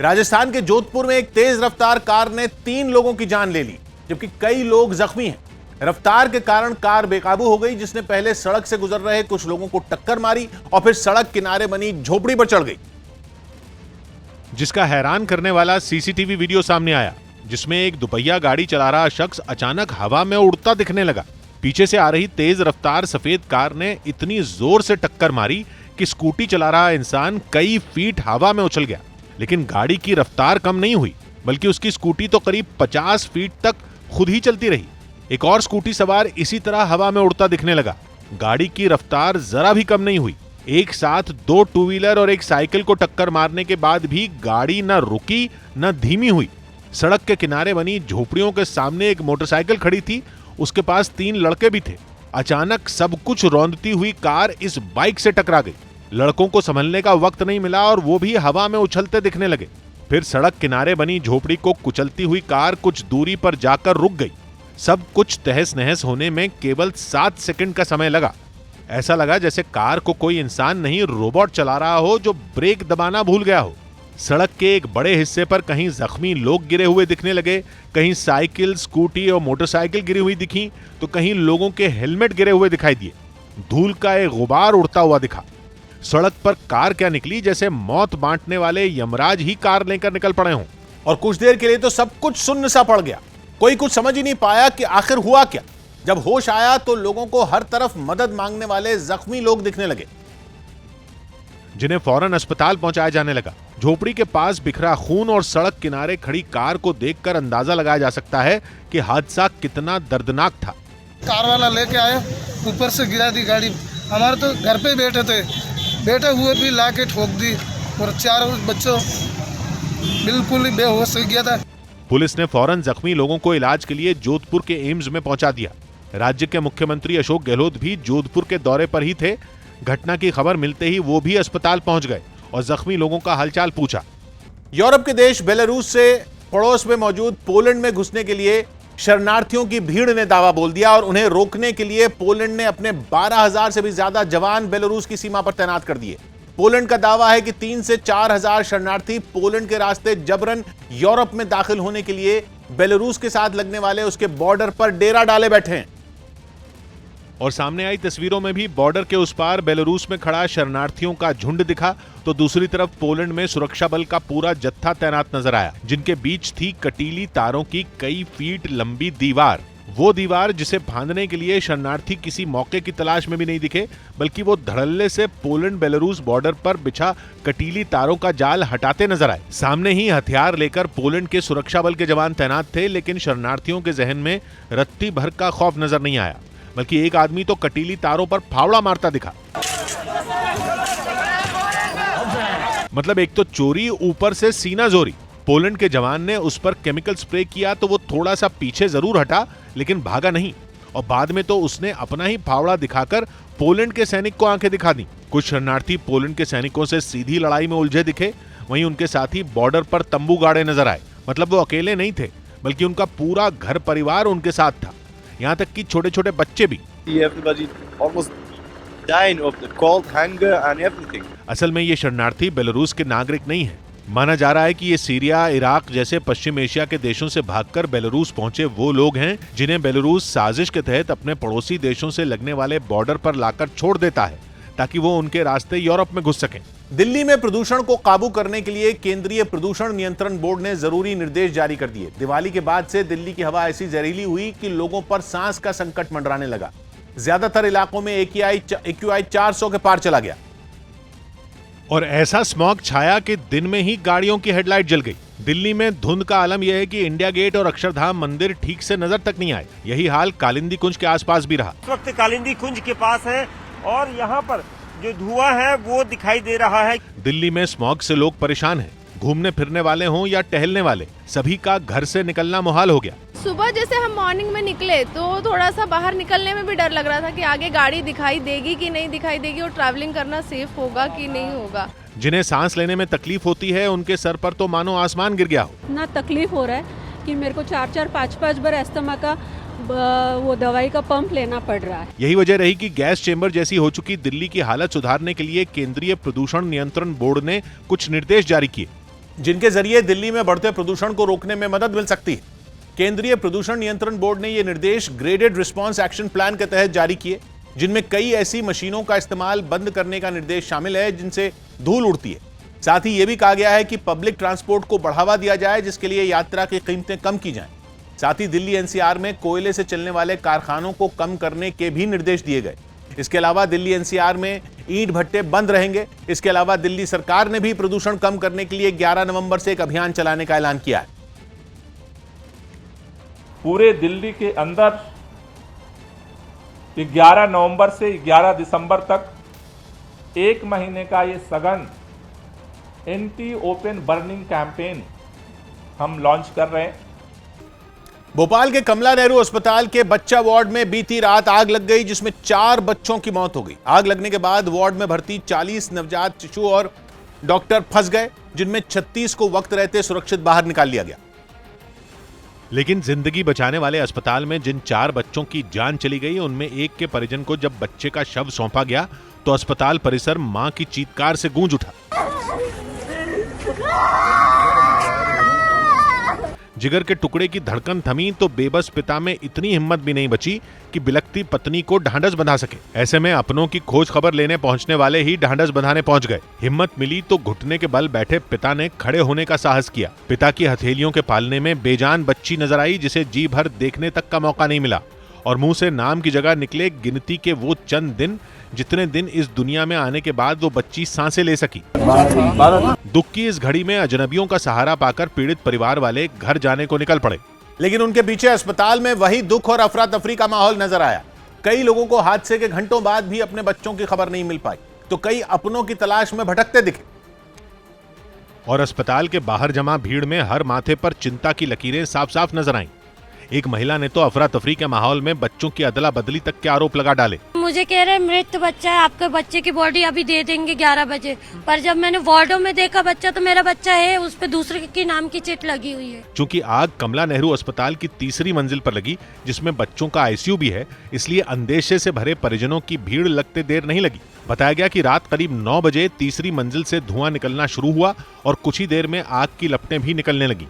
राजस्थान के जोधपुर में एक तेज रफ्तार कार ने 3 लोगों की जान ले ली, जबकि कई लोग जख्मी हैं। रफ्तार के कारण कार बेकाबू हो गई, जिसने पहले सड़क से गुजर रहे कुछ लोगों को टक्कर मारी और फिर सड़क किनारे बनी झोपड़ी पर चढ़ गई, जिसका हैरान करने वाला सीसीटीवी वीडियो सामने आया, जिसमें एक दुपहिया गाड़ी चला रहा शख्स अचानक हवा में उड़ता दिखने लगा। पीछे से आ रही तेज रफ्तार सफेद कार ने इतनी जोर से टक्कर मारी कि स्कूटी चला रहा इंसान कई फीट हवा में उछल गया। लेकिन गाड़ी की रफ्तार कम नहीं हुई, बल्कि उसकी स्कूटी तो करीब 50 फीट तक खुद ही चलती रही। एक और स्कूटी सवार इसी तरह हवा में उड़ता दिखने लगा। गाड़ी की रफ्तार जरा भी कम नहीं हुई। एक साथ 2 टू व्हीलर और एक साइकिल को टक्कर मारने के बाद भी गाड़ी न रुकी न धीमी हुई। सड़क के किनारे बनी झोपड़ियों के सामने एक मोटरसाइकिल खड़ी थी, उसके पास 3 लड़के भी थे। अचानक सब कुछ रौंदती हुई कार इस बाइक से टकरा गई। लड़कों को संभलने का वक्त नहीं मिला और वो भी हवा में उछलते दिखने लगे। फिर सड़क किनारे बनी झोपड़ी को कुचलती हुई कार कुछ दूरी पर जाकर रुक गई। सब कुछ तहस नहस होने में केवल 7 सेकंड का समय लगा। ऐसा लगा जैसे कार को कोई इंसान नहीं रोबोट चला रहा हो जो ब्रेक दबाना भूल गया हो। सड़क के एक बड़े हिस्से पर कहीं जख्मी लोग गिरे हुए दिखने लगे, कहीं साइकिल, स्कूटी और मोटरसाइकिल गिरी हुई दिखी, तो कहीं लोगों के हेलमेट गिरे हुए दिखाई दिए। धूल का एक गुबार उड़ता हुआ दिखा। सड़क पर कार क्या निकली, जैसे मौत बांटने वाले यमराज ही कार लेकर निकल पड़े हों। और कुछ देर के लिए तो सब कुछ सुन्न सा पड़ गया। कोई कुछ समझ ही नहीं पाया कि आखिर हुआ क्या। जब होश आया तो लोगों को हर तरफ मदद मांगने वाले जख्मी लोग दिखने लगे, जिन्हें फौरन अस्पताल पहुंचाया जाने लगा। झोपड़ी के पास बिखरा खून और सड़क किनारे खड़ी कार को देखकर अंदाजा लगाया जा सकता है कि हादसा कितना दर्दनाक था। कार वाला लेके आया, ऊपर से गिरा दी गाड़ी। हमारे तो घर पे बैठे थे, बैठे हुए भी लाके ठोक दी और 4 बच्चों बिल्कुल ही बेहोश हो गया था। पुलिस ने फौरन जख्मी लोगों को इलाज के लिए जोधपुर के एम्स में पहुंचा दिया। राज्य के मुख्यमंत्री अशोक गहलोत भी जोधपुर के दौरे पर ही थे। घटना की खबर मिलते ही वो भी अस्पताल पहुंच गए और जख्मी लोगों का हालचाल पूछा। यूरोप के देश बेलारूस से पड़ोस में मौजूद पोलैंड में घुसने के लिए शरणार्थियों की भीड़ ने दावा बोल दिया और उन्हें रोकने के लिए पोलैंड ने अपने 12,000 से भी ज्यादा जवान बेलारूस की सीमा पर तैनात कर दिए। पोलैंड का दावा है कि 3 से 4,000 शरणार्थी पोलैंड के रास्ते जबरन यूरोप में दाखिल होने के लिए बेलारूस के साथ लगने वाले उसके बॉर्डर पर डेरा डाले बैठे हैं। और सामने आई तस्वीरों में भी बॉर्डर के उस पार बेलारूस में खड़ा शरणार्थियों का झुंड दिखा, तो दूसरी तरफ पोलैंड में सुरक्षा बल का पूरा जत्था तैनात नजर आया, जिनके बीच थी कटीली तारों की कई फीट लंबी दीवार। वो दीवार जिसे फांदने के लिए शरणार्थी किसी मौके की तलाश में भी नहीं दिखे, बल्कि वो धड़ल्ले से पोलैंड बेलारूस बॉर्डर पर बिछा कटीली तारों का जाल हटाते नजर आए। सामने ही हथियार लेकर पोलैंड के सुरक्षा बल के जवान तैनात थे, लेकिन शरणार्थियों के जहन में रत्ती भर का खौफ नजर नहीं आया, बल्कि एक आदमी तो कटीली तारों पर फावड़ा मारता दिखा। मतलब एक तो चोरी, ऊपर से सीना जोरी। पोलैंड के जवान ने उस पर केमिकल स्प्रे किया तो वो थोड़ा सा पीछे जरूर हटा, लेकिन भागा नहीं। और बाद में तो उसने अपना ही फावड़ा दिखाकर पोलैंड के सैनिक को आंखें दिखा दी। कुछ शरणार्थी पोलैंड के सैनिकों से सीधी लड़ाई में उलझे दिखे, वहीं उनके साथी बॉर्डर पर तंबू गाड़े नजर आए। मतलब वो अकेले नहीं थे, बल्कि उनका पूरा घर परिवार उनके साथ था, यहाँ तक कि छोटे छोटे बच्चे भी। असल में ये शरणार्थी बेलारूस के नागरिक नहीं है। माना जा रहा है कि ये सीरिया, इराक जैसे पश्चिम एशिया के देशों से भागकर बेलारूस पहुंचे वो लोग हैं जिन्हें बेलारूस साजिश के तहत अपने पड़ोसी देशों से लगने वाले बॉर्डर पर लाकर छोड़ देता है, ताकि वो उनके रास्ते यूरोप में घुस सकें। दिल्ली में प्रदूषण को काबू करने के लिए केंद्रीय प्रदूषण नियंत्रण बोर्ड ने जरूरी निर्देश जारी कर दिए। दिवाली के बाद से दिल्ली की हवा ऐसी जहरीली हुई कि लोगों पर सांस का संकट मंडराने लगा। ज्यादातर इलाकों में AQI 400 के पार चला गया और ऐसा स्मॉग छाया कि दिन में ही गाड़ियों की हेडलाइट जल गई। दिल्ली में धुंध का आलम यह है कि इंडिया गेट और अक्षरधाम मंदिर ठीक से नजर तक नहीं आए। यही हाल कालिंदी कुंज के आसपास भी रहा। इस वक्त कालिंदी कुंज के पास है और यहाँ पर जो धुआं है वो दिखाई दे रहा है। दिल्ली में स्मॉग से लोग परेशान हैं। घूमने फिरने वाले हों या टहलने वाले, सभी का घर से निकलना मुहाल हो गया। सुबह जैसे हम मॉर्निंग में निकले तो थोड़ा सा बाहर निकलने में भी डर लग रहा था कि आगे गाड़ी दिखाई देगी कि नहीं दिखाई देगी और ट्रैवलिंग करना सेफ होगा कि नहीं होगा। जिन्हें सांस लेने में तकलीफ होती है, उनके सर पर तो मानो आसमान गिर गया हो। इतना तकलीफ हो रहा है कि मेरे को 4-4, 5-5 बार अस्थमा का वो दवाई का पंप लेना पड़ रहा है। यही वजह रही कि गैस चेंबर जैसी हो चुकी दिल्ली की हालत सुधारने के लिए केंद्रीय प्रदूषण नियंत्रण बोर्ड ने कुछ निर्देश जारी किए। जिनके जरिए दिल्ली में बढ़ते प्रदूषण को रोकने में मदद मिल सकती है। केंद्रीय प्रदूषण नियंत्रण बोर्ड ने ये निर्देश ग्रेडेड रिस्पांस एक्शन प्लान के तहत जारी किए, जिनमें कई ऐसी मशीनों का इस्तेमाल बंद करने का निर्देश शामिल है जिनसे धूल उड़ती है। साथ ही यह भी कहा गया है कि पब्लिक ट्रांसपोर्ट को बढ़ावा दिया जाए, जिसके लिए यात्रा की कीमतें कम की जाएं। साथ ही दिल्ली एनसीआर में कोयले से चलने वाले कारखानों को कम करने के भी निर्देश दिए गए। इसके अलावा दिल्ली एनसीआर में ईंट भट्टे बंद रहेंगे। इसके अलावा दिल्ली सरकार ने भी प्रदूषण कम करने के लिए 11 नवंबर से एक अभियान चलाने का ऐलान किया है। पूरे दिल्ली के अंदर 11 नवंबर से 11 दिसंबर तक 1 महीने का ये सघन एंटी ओपन बर्निंग कैंपेन हम लॉन्च कर रहे हैं। भोपाल के कमला नेहरू अस्पताल के बच्चा वार्ड में बीती रात आग लग गई, जिसमें 4 बच्चों की मौत हो गई। आग लगने के बाद वार्ड में भर्ती 40 नवजात शिशु और डॉक्टर फंस गए, जिनमें 36 को वक्त रहते सुरक्षित बाहर निकाल लिया गया। लेकिन जिंदगी बचाने वाले अस्पताल में जिन 4 बच्चों की जान चली गई, उनमें एक के परिजन को जब बच्चे का शव सौंपा गया तो अस्पताल परिसर मां की चीत्कार से गूंज उठा। जिगर के टुकड़े की धड़कन थमी तो बेबस पिता में इतनी हिम्मत भी नहीं बची कि बिलखती पत्नी को ढांढस बंधा सके। ऐसे में अपनों की खोज खबर लेने पहुंचने वाले ही ढांढस बंधाने पहुंच गए। हिम्मत मिली तो घुटने के बल बैठे पिता ने खड़े होने का साहस किया। पिता की हथेलियों के पालने में बेजान बच्ची नजर आई, जिसे जी भर देखने तक का मौका नहीं मिला, और मुंह से नाम की जगह निकले गिनती के वो चंद दिन, जितने दिन इस दुनिया में आने के बाद वो बच्ची सांसें ले सकी। दुख की इस घड़ी में अजनबियों का सहारा पाकर पीड़ित परिवार वाले घर जाने को निकल पड़े, लेकिन उनके पीछे अस्पताल में वही दुख और अफरा तफरी का माहौल नजर आया। कई लोगों को हादसे के घंटों बाद भी अपने बच्चों की खबर नहीं मिल पाई, तो कई अपनों की तलाश में भटकते दिखे। और अस्पताल के बाहर जमा भीड़ में हर माथे पर चिंता की लकीरें साफ साफ नजर आईं। एक महिला ने तो अफरा तफरी के माहौल में बच्चों की अदला बदली तक के आरोप लगा डाले। मुझे कह रहे मृत बच्चा है, आपके बच्चे की बॉडी अभी दे देंगे 11 बजे, पर जब मैंने वार्डों में देखा बच्चा तो मेरा बच्चा है, उस पे दूसरे के नाम की चिट लगी हुई है। चूंकि आग कमला नेहरू अस्पताल की 3री मंजिल पर लगी, जिसमें बच्चों का आईसीयू भी है, इसलिए अंदेशे से भरे परिजनों की भीड़ लगते देर नहीं लगी। बताया गया कि रात करीब 9 बजे 3री मंजिल से धुआं निकलना शुरू हुआ और कुछ ही देर में आग की लपटें भी निकलने लगी।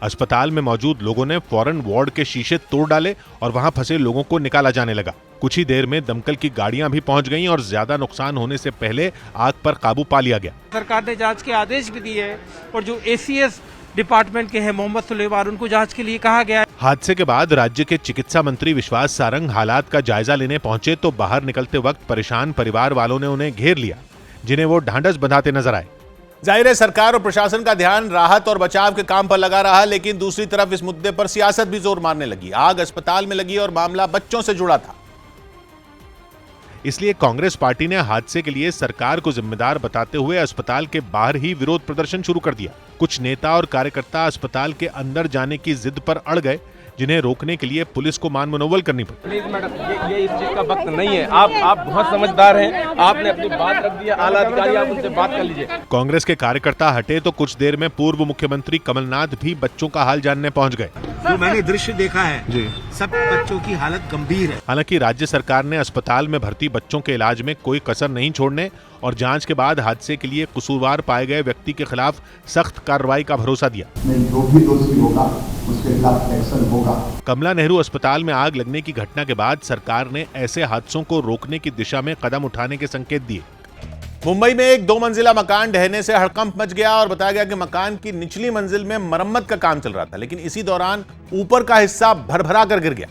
अस्पताल में मौजूद लोगों ने फौरन वार्ड के शीशे तोड़ डाले और वहां फंसे लोगों को निकाला जाने लगा। कुछ ही देर में दमकल की गाड़ियां भी पहुंच गईं और ज्यादा नुकसान होने से पहले आग पर काबू पा लिया गया। सरकार ने जांच के आदेश भी दिए हैं और जो एसीएस डिपार्टमेंट के हैं मोहम्मद सुलेमान, उनको जांच के लिए कहा गया है। हादसे के बाद राज्य के चिकित्सा मंत्री विश्वास सारंग हालात का जायजा लेने पहुंचे तो बाहर निकलते वक्त परेशान परिवार वालों ने उन्हें घेर लिया, जिन्हें वो ढांढस बंधाते नजर आए। जाहिर है सरकार और प्रशासन का ध्यान राहत और बचाव के काम पर लगा रहा, लेकिन दूसरी तरफ इस मुद्दे पर सियासत भी जोर मारने लगी। आग अस्पताल में लगी और मामला बच्चों से जुड़ा था, इसलिए कांग्रेस पार्टी ने हादसे के लिए सरकार को जिम्मेदार बताते हुए अस्पताल के बाहर ही विरोध प्रदर्शन शुरू कर दिया। कुछ नेता और कार्यकर्ता अस्पताल के अंदर जाने की जिद पर अड़ गए, जिन्हें रोकने के लिए पुलिस को मान मनोवल करनी पड़ी। प्लीज मैडम, ये इस चीज का वक्त नहीं है। आप बहुत समझदार हैं, आपने अपनी बात रख दिया, आला अधिकारी आप उनसे बात कर लीजिए। कांग्रेस के कार्यकर्ता हटे तो कुछ देर में पूर्व मुख्यमंत्री कमलनाथ भी बच्चों का हाल जानने पहुंच गए। जो मैंने दृश्य देखा है जी, सब बच्चों की हालत गंभीर है। हालांकि राज्य सरकार ने अस्पताल में भर्ती बच्चों के इलाज में कोई कसर नहीं छोड़ने और जांच के बाद हादसे के लिए कसूरवार पाए गए व्यक्ति के खिलाफ सख्त कार्रवाई का भरोसा दिया। जो भी दोषी होगा उसके खिलाफ एक्शन होगा। कमला नेहरू अस्पताल में आग लगने की घटना के बाद सरकार ने ऐसे हादसों को रोकने की दिशा में कदम उठाने के संकेत दिए। मुंबई में एक 2 मंजिला मकान ढहने से हड़कंप मच गया और बताया गया कि मकान की निचली मंजिल में मरम्मत का काम चल रहा था, लेकिन इसी दौरान ऊपर का हिस्सा भरभरा कर गिर गया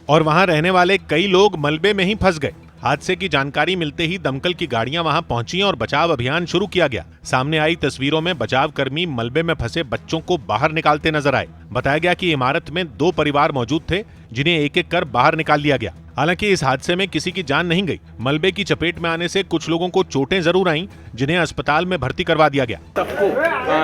और वहां रहने वाले कई लोग मलबे में ही फंस गए। हादसे की जानकारी मिलते ही दमकल की गाड़ियां वहां पहुंची और बचाव अभियान शुरू किया गया। सामने आई तस्वीरों में बचाव कर्मी मलबे में फंसे बच्चों को बाहर निकालते नजर आए। बताया गया कि इमारत में 2 परिवार मौजूद थे, जिन्हें एक एक कर बाहर निकाल लिया गया। हालांकि इस हादसे में किसी की जान नहीं गई। मलबे की चपेट में आने से कुछ लोगों को चोटें जरूर आईं, जिन्हें अस्पताल में भर्ती करवा दिया गया। सबको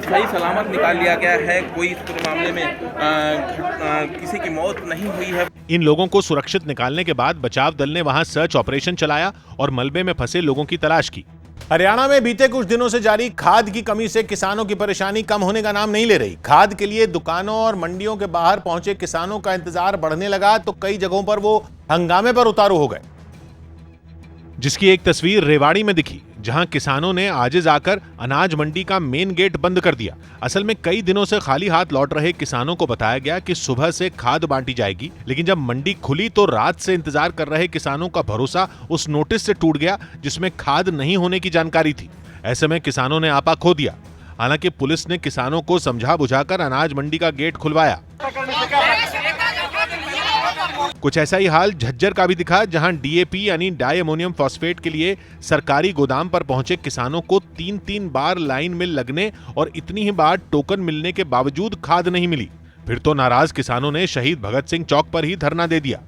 सही सलामत निकाल लिया गया है। कोई इस पूरे मामले में किसी की मौत नहीं हुई है। इन लोगों को सुरक्षित निकालने के बाद बचाव दल ने वहां सर्च ऑपरेशन चलाया और मलबे में फंसे लोगों की तलाश की। हरियाणा में बीते कुछ दिनों से जारी खाद की कमी से किसानों की परेशानी कम होने का नाम नहीं ले रही। खाद के लिए दुकानों और मंडियों के बाहर पहुंचे किसानों का इंतजार बढ़ने लगा तो कई जगहों पर वो हंगामे पर उतारू हो गए, जिसकी एक तस्वीर रेवाड़ी में दिखी। जहां किसानों ने आजिज आकर अनाज मंडी का मेन गेट बंद कर दिया। असल में कई दिनों से खाली हाथ लौट रहे किसानों को बताया गया कि सुबह से खाद बांटी जाएगी, लेकिन जब मंडी खुली तो रात से इंतजार कर रहे किसानों का भरोसा उस नोटिस से टूट गया जिसमें खाद नहीं होने की जानकारी थी। ऐसे में किसानों ने आपा खो दिया। हालांकि पुलिस ने किसानों को समझा बुझाकर अनाज मंडी का गेट खुलवाया। कुछ ऐसा ही हाल झज्जर का भी दिखा, जहां डीएपी यानी डाई अमोनियम फॉस्फेट के लिए सरकारी गोदाम पर पहुंचे किसानों को 3-3 बार लाइन में लगने और इतनी ही बार टोकन मिलने के बावजूद खाद नहीं मिली। फिर तो नाराज किसानों ने शहीद भगत सिंह चौक पर ही धरना दे दिया।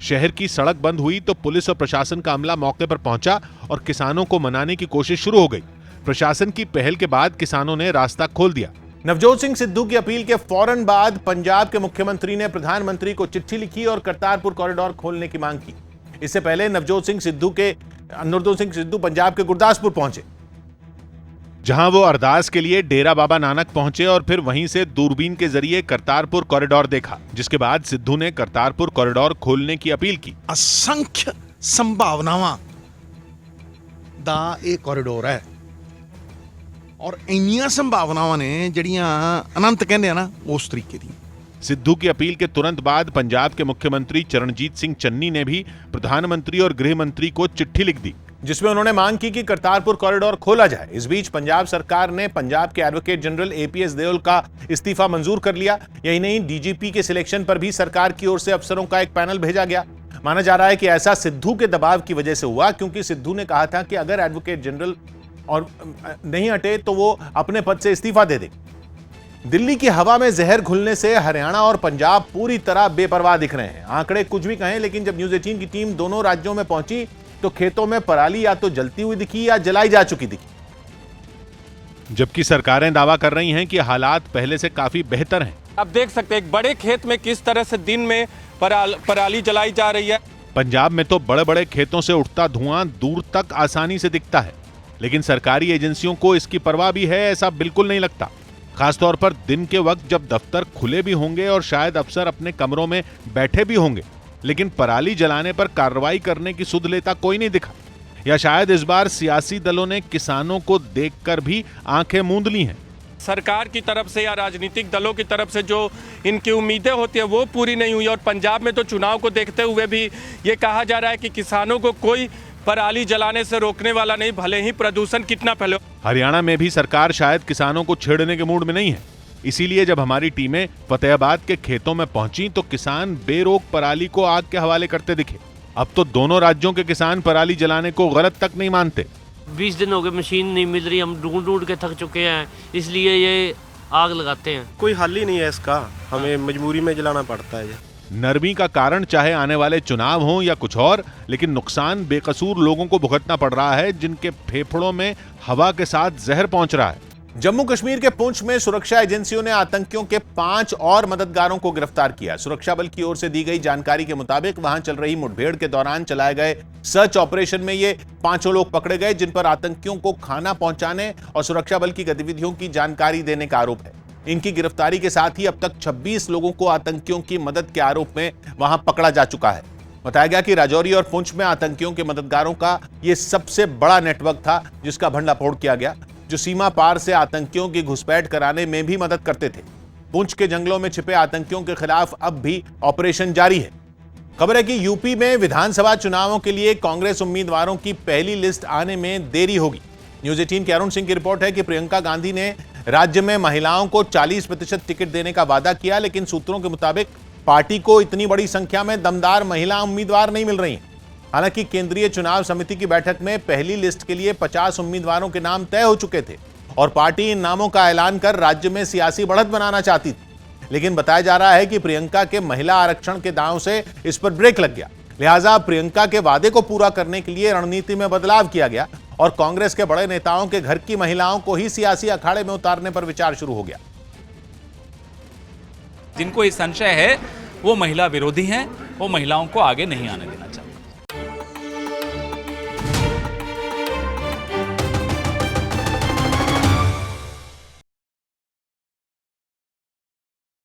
शहर की सड़क बंद हुई तो पुलिस और प्रशासन का अमला मौके पर पहुंचा और किसानों को मनाने की कोशिश शुरू हो गई। प्रशासन की पहल के बाद किसानों ने रास्ता खोल दिया। नवजोत सिंह सिद्धू की अपील के फौरन बाद पंजाब के मुख्यमंत्री ने प्रधानमंत्री को चिट्ठी लिखी और करतारपुर कॉरिडोर खोलने की मांग की। इससे पहले नवजोत सिंह सिद्धू पंजाब के गुरदासपुर पहुंचे, जहां वो अरदास के लिए डेरा बाबा नानक पहुंचे और फिर वहीं से दूरबीन के जरिए करतारपुर कॉरिडोर देखा, जिसके बाद सिद्धू ने करतारपुर कॉरिडोर खोलने की अपील की। असंख्य संभावनावां दा एक कॉरिडोर है और इन्नियां संभावनावां ने जड़ियां अनंत कहंदे आ ना, उस तरीके दी। सिद्धू की अपील के तुरंत बाद पंजाब के मुख्यमंत्री चरणजीत सिंह चन्नी ने भी प्रधानमंत्री और गृह मंत्री को चिट्ठी लिख दी, जिसमें उन्होंने मांग की कि करतारपुर कॉरिडोर खोला जाए। इस बीच पंजाब सरकार ने पंजाब के एडवोकेट जनरल एपीएस देओल का इस्तीफा मंजूर कर लिया। यही नहीं, डीजीपी के सिलेक्शन पर भी सरकार की ओर से अफसरों का एक पैनल भेजा गया। माना जा रहा है कि ऐसा सिद्धू के दबाव की वजह से हुआ, क्योंकि सिद्धू ने कहा था कि अगर एडवोकेट जनरल और नहीं हटे तो वो अपने पद से इस्तीफा दे दे। दिल्ली की हवा में जहर घुलने से हरियाणा और पंजाब पूरी तरह बेपरवाह दिख रहे हैं। आंकड़े कुछ भी कहें, लेकिन जब न्यूज़ 18 की टीम दोनों राज्यों में पहुंची तो खेतों में पराली या तो जलती हुई दिखी या जलाई जा चुकी दिखी। जबकि सरकारें दावा कर रही हैं कि हालात पहले से काफी बेहतर हैं। आप देख सकते हैं एक बड़े खेत में किस तरह से दिन में पराली जलाई जा रही है। पंजाब में तो बड़े बड़े खेतों से उठता धुआं दूर तक आसानी से दिखता है, लेकिन सरकारी एजेंसियों को इसकी परवाह भी है ऐसा बिल्कुल नहीं लगता। खासतौर पर दिन के वक्त जब दफ्तर खुले भी होंगे और शायद अफसर अपने कमरों में बैठे भी होंगे, लेकिन पराली जलाने पर कार्रवाई करने की सुध लेता कोई नहीं दिखा। या शायद इस बार सियासी दलों ने किसानों को देखकर भी आंखें मूंद ली हैं। सरकार की तरफ से या राजनीतिक दलों की तरफ से जो इनकी उम्मीदें होती है वो पूरी नहीं हुई। और पंजाब में तो चुनाव को देखते हुए भी ये कहा जा रहा है कि किसानों को कोई पराली जलाने से रोकने वाला नहीं, भले ही प्रदूषण कितना फैले। हरियाणा में भी सरकार शायद किसानों को छेड़ने के मूड में नहीं है। इसीलिए जब हमारी टीमें फतेहाबाद के खेतों में पहुंची तो किसान बेरोक पराली को आग के हवाले करते दिखे। अब तो दोनों राज्यों के किसान पराली जलाने को गलत तक नहीं मानते। 20 दिन हो गए, मशीन नहीं मिल रही, हम ढूंढ के थक चुके हैं, इसलिए ये आग लगाते हैं। कोई हल ही नहीं है इसका, हमें मजबूरी में जलाना पड़ता है। नरमी का कारण चाहे आने वाले चुनाव हों या कुछ और, लेकिन नुकसान बेकसूर लोगों को भुगतना पड़ रहा है, जिनके फेफड़ों में हवा के साथ जहर पहुंच रहा है। जम्मू कश्मीर के पुंछ में सुरक्षा एजेंसियों ने आतंकियों के 5 और मददगारों को गिरफ्तार किया। सुरक्षा बल की ओर से दी गई जानकारी के मुताबिक वहां चल रही मुठभेड़ के दौरान चलाए गए सर्च ऑपरेशन में ये 5 लोग पकड़े गए, जिन पर आतंकियों को खाना पहुंचाने और सुरक्षा बल की गतिविधियों की जानकारी देने का आरोप है। इनकी गिरफ्तारी के साथ ही अब तक 26 लोगों को आतंकियों की मदद के आरोप में वहां पकड़ा जा चुका है। बताया गया कि राजौरी और पुंछ में आतंकियों के मददगारों का यह सबसे बड़ा नेटवर्क था, जिसका भंडाफोड़ किया गया, जो सीमा पार से आतंकियों की घुसपैठ कराने में भी मदद करते थे। पुंछ के जंगलों में छिपे आतंकियों के खिलाफ अब भी ऑपरेशन जारी है। खबर है कि यूपी में विधानसभा चुनावों के लिए कांग्रेस उम्मीदवारों की पहली लिस्ट आने में देरी होगी। न्यूज़ 18 के अरुण सिंह की रिपोर्ट है कि प्रियंका गांधी ने राज्य में महिलाओं को 40% टिकट देने का वादा किया, लेकिन सूत्रों के मुताबिक पार्टी को इतनी बड़ी संख्या में दमदार महिला उम्मीदवार नहीं मिल रही हैं। हालांकि केंद्रीय चुनाव समिति की बैठक में पहली लिस्ट के लिए 50 उम्मीदवारों के नाम तय हो चुके थे और पार्टी इन नामों का ऐलान कर राज्य में सियासी बढ़त बनाना चाहती थी। लेकिन बताया जा रहा है कि प्रियंका के महिला आरक्षण के दांव से इस पर ब्रेक लग गया। लिहाजा प्रियंका के वादे को पूरा करने के लिए रणनीति में बदलाव किया गया और कांग्रेस के बड़े नेताओं के घर की महिलाओं को ही सियासी अखाड़े में उतारने पर विचार शुरू हो गया। जिनको ये संशय है वो महिला विरोधी हैं, वो महिलाओं को आगे नहीं आने देना चाहते।